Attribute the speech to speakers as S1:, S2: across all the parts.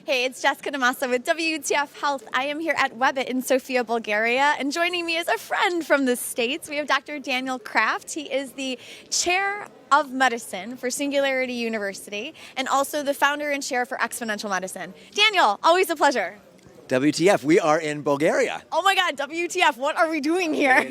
S1: Hey, it's Jessica DaMassa with WTF Health. I am here at Webit in Sofia, Bulgaria, and joining me is a friend from the States. We have Dr. Daniel Kraft. He is the chair of medicine for Singularity University and also the founder and chair for Exponential Medicine. Daniel, always a pleasure.
S2: WTF, we are in Bulgaria.
S1: Oh my God, WTF, what are we doing here?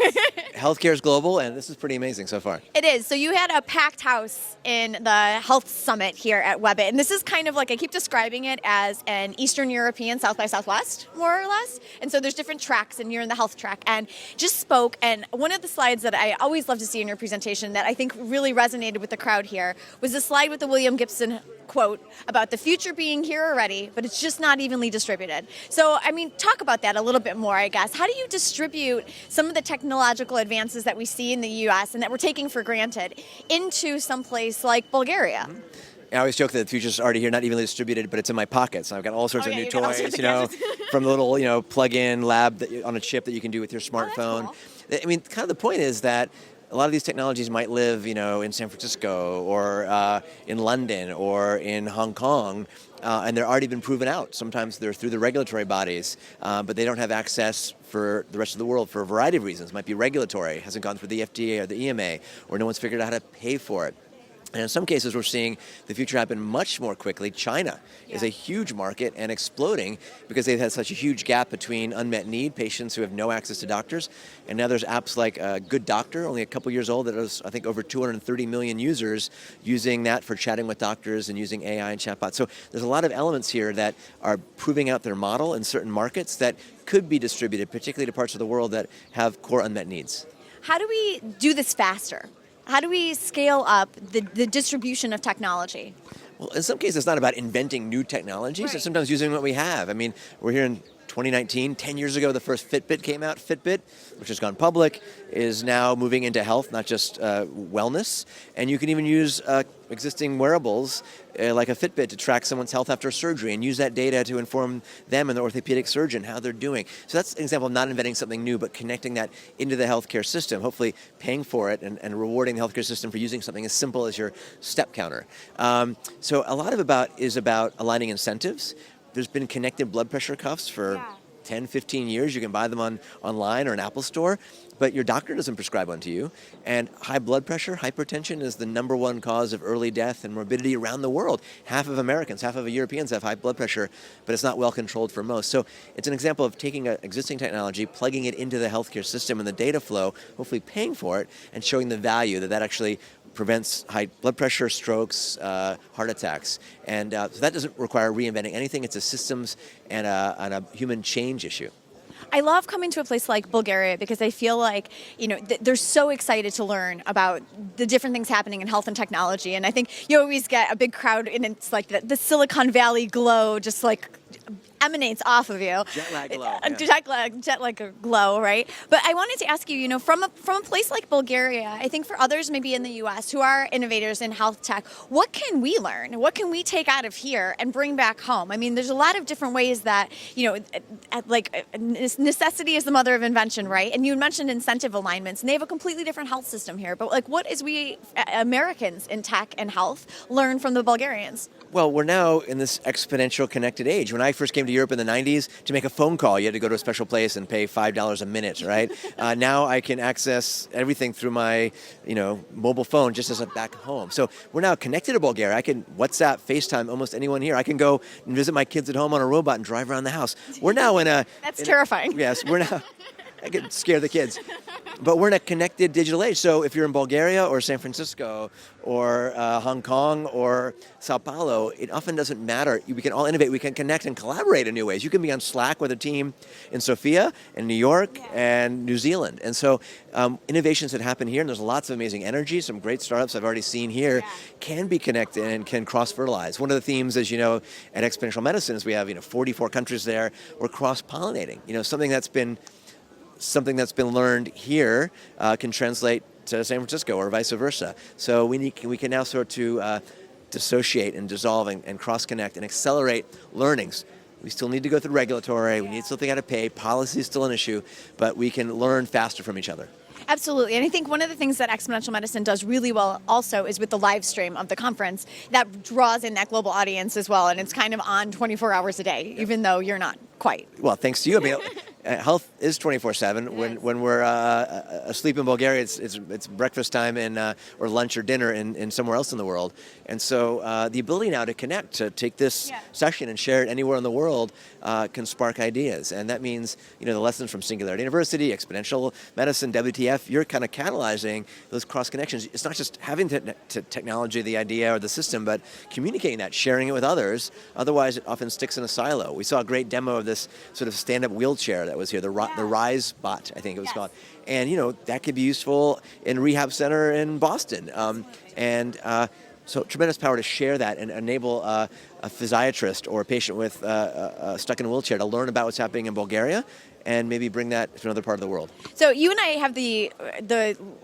S2: Healthcare is global, and this is pretty amazing so far.
S1: It is. So you had a packed house in the health summit here at Webit, and this is kind of like, I keep describing it as an Eastern European South by Southwest, more or less. And so there's different tracks, and you're in the health track, and just spoke, and one of the slides that I always love to see in your presentation that I think really resonated with the crowd here was the slide with the William Gibson quote about the future being here already, but it's just not evenly distributed. So, I mean, talk about that a little bit more, I guess. How do you distribute some of the technological advances that we see in the U.S. and that we're taking for granted into some place like Bulgaria?
S2: I always joke that the future's already here, not evenly distributed, but it's in my pocket. So I've got all sorts of new toys, from the little, plug-in lab on a chip that you can do with your smartphone. Cool. I mean, kind of the point is that a lot of these technologies might live, in San Francisco or in London or in Hong Kong, and they're already been proven out. Sometimes they're through the regulatory bodies, but they don't have access for the rest of the world for a variety of reasons. It might be regulatory, hasn't gone through the FDA or the EMA, or no one's figured out how to pay for it. And in some cases, we're seeing the future happen much more quickly. China is a huge market and exploding because they've had such a huge gap between unmet need, patients who have no access to doctors. And now there's apps like Good Doctor, only a couple years old, that has, I think, over 230 million users using that for chatting with doctors and using AI and chatbots. So there's a lot of elements here that are proving out their model in certain markets that could be distributed, particularly to parts of the world that have core unmet needs.
S1: How do we do this faster? How do we scale up the distribution of technology?
S2: Well, in some cases, it's not about inventing new technologies. Right. It's sometimes using what we have. I mean, we're here in 2019. 10 years ago, the first Fitbit came out. Fitbit, which has gone public, is now moving into health, not just wellness. And you can even use existing wearables like a Fitbit to track someone's health after surgery and use that data to inform them and the orthopedic surgeon how they're doing. So that's an example of not inventing something new, but connecting that into the healthcare system, hopefully paying for it and rewarding the healthcare system for using something as simple as your step counter. So a lot of is about aligning incentives. There's been connected blood pressure cuffs for 10, 15 years. You can buy them online or an Apple store, but your doctor doesn't prescribe one to you. And high blood pressure, hypertension is the number one cause of early death and morbidity around the world. Half of Americans, half of Europeans have high blood pressure, but it's not well controlled for most. So it's an example of taking an existing technology, plugging it into the healthcare system and the data flow, hopefully paying for it, and showing the value that actually prevents high blood pressure, strokes, heart attacks. And so that doesn't require reinventing anything. It's a systems and a human change issue.
S1: I love coming to a place like Bulgaria because I feel like, they're so excited to learn about the different things happening in health and technology. And I think you always get a big crowd, and it's like the Silicon Valley glow just like emanates off of you.
S2: Jet lag glow.
S1: Jet lag glow, right? But I wanted to ask you, from a place like Bulgaria, I think for others maybe in the U.S. who are innovators in health tech, what can we learn? What can we take out of here and bring back home? I mean, there's a lot of different ways that, necessity is the mother of invention, right? And you mentioned incentive alignments, and they have a completely different health system here. But what is we Americans in tech and health learn from the Bulgarians?
S2: Well, we're now in this exponential connected age. When I first came to Europe in the 90s, to make a phone call, you had to go to a special place and pay $5 a minute, right? Now I can access everything through my, mobile phone just as I'm back home. So we're now connected to Bulgaria. I can WhatsApp, FaceTime almost anyone here. I can go and visit my kids at home on a robot and drive around the house. We're now in a...
S1: That's terrifying.
S2: Yes, we're now... I could scare the kids. But we're in a connected digital age. So if you're in Bulgaria or San Francisco or Hong Kong or Sao Paulo, it often doesn't matter. We can all innovate. We can connect and collaborate in new ways. You can be on Slack with a team in Sofia, in New York, and New Zealand. And so innovations that happen here, and there's lots of amazing energy, some great startups I've already seen here, can be connected and can cross-fertilize. One of the themes, as you know, at Exponential Medicine is we have 44 countries there. We're cross-pollinating. Something that's been learned here can translate to San Francisco or vice versa. So we can now sort to dissociate and dissolve and cross-connect and accelerate learnings. We still need to go through regulatory. We need still think how to pay. Policy is still an issue, but we can learn faster from each other.
S1: Absolutely. And I think one of the things that Exponential Medicine does really well also is with the live stream of the conference that draws in that global audience as well. And it's kind of on 24 hours a day, even though you're not quite.
S2: Well, thanks to you. I mean, health is 24/7. When we're asleep in Bulgaria, it's breakfast time or lunch or dinner in somewhere else in the world. And so the ability now to connect, to take this session and share it anywhere in the world can spark ideas. And that means, the lessons from Singularity University, Exponential Medicine, WTF, you're kind of catalyzing those cross connections. It's not just having technology, the idea or the system, but communicating that, sharing it with others. Otherwise, it often sticks in a silo. We saw a great demo of this sort of stand-up wheelchair that was here, the Rise Bot, I think it was called. And, that could be useful in a rehab center in Boston. So tremendous power to share that and enable a physiatrist or a patient with stuck in a wheelchair to learn about what's happening in Bulgaria and maybe bring that to another part of the world.
S1: So you and I have the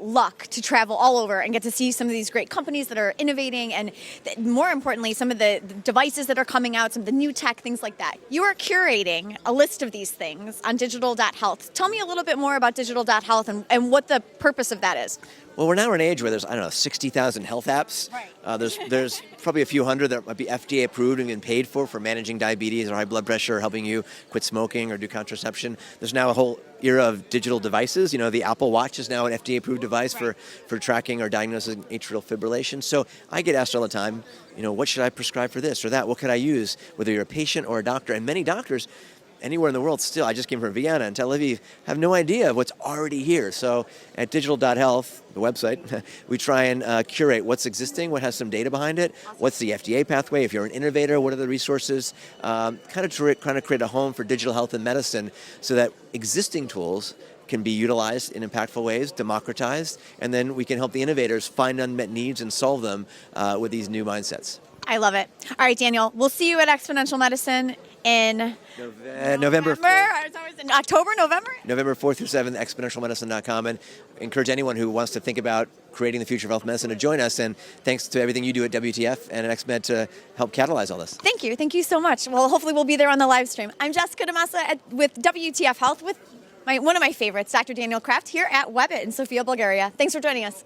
S1: luck to travel all over and get to see some of these great companies that are innovating and more importantly, some of the devices that are coming out, some of the new tech, things like that. You are curating a list of these things on digital.health. Tell me a little bit more about digital.health and what the purpose of that is.
S2: Well, we're now in an age where there's, 60,000 health apps.
S1: Right.
S2: There's probably a few hundred that might be FDA approved and been paid for managing diabetes or high blood pressure, or helping you quit smoking or do contraception. There's now a whole era of digital devices. The Apple Watch is now an FDA approved device for tracking or diagnosing atrial fibrillation. So I get asked all the time, what should I prescribe for this or that? What could I use? Whether you're a patient or a doctor. And many doctors anywhere in the world still, I just came from Vienna and Tel Aviv, have no idea of what's already here. So at digital.health, the website, we try and curate what's existing, what has some data behind it, what's the FDA pathway, if you're an innovator, what are the resources, kind of create a home for digital health and medicine so that existing tools can be utilized in impactful ways, democratized, and then we can help the innovators find unmet needs and solve them with these new mindsets.
S1: I love it. All right, Daniel, we'll see you at Exponential Medicine in
S2: November 4th.
S1: In October, November?
S2: November 4th through 7th, exponentialmedicine.com, and encourage anyone who wants to think about creating the future of health medicine to join us. And thanks to everything you do at WTF and at XMed to help catalyze all this.
S1: Thank you. Thank you so much. Well, hopefully we'll be there on the live stream. I'm Jessica DaMassa with WTF Health with one of my favorites, Dr. Daniel Kraft, here at Webit in Sofia, Bulgaria. Thanks for joining us.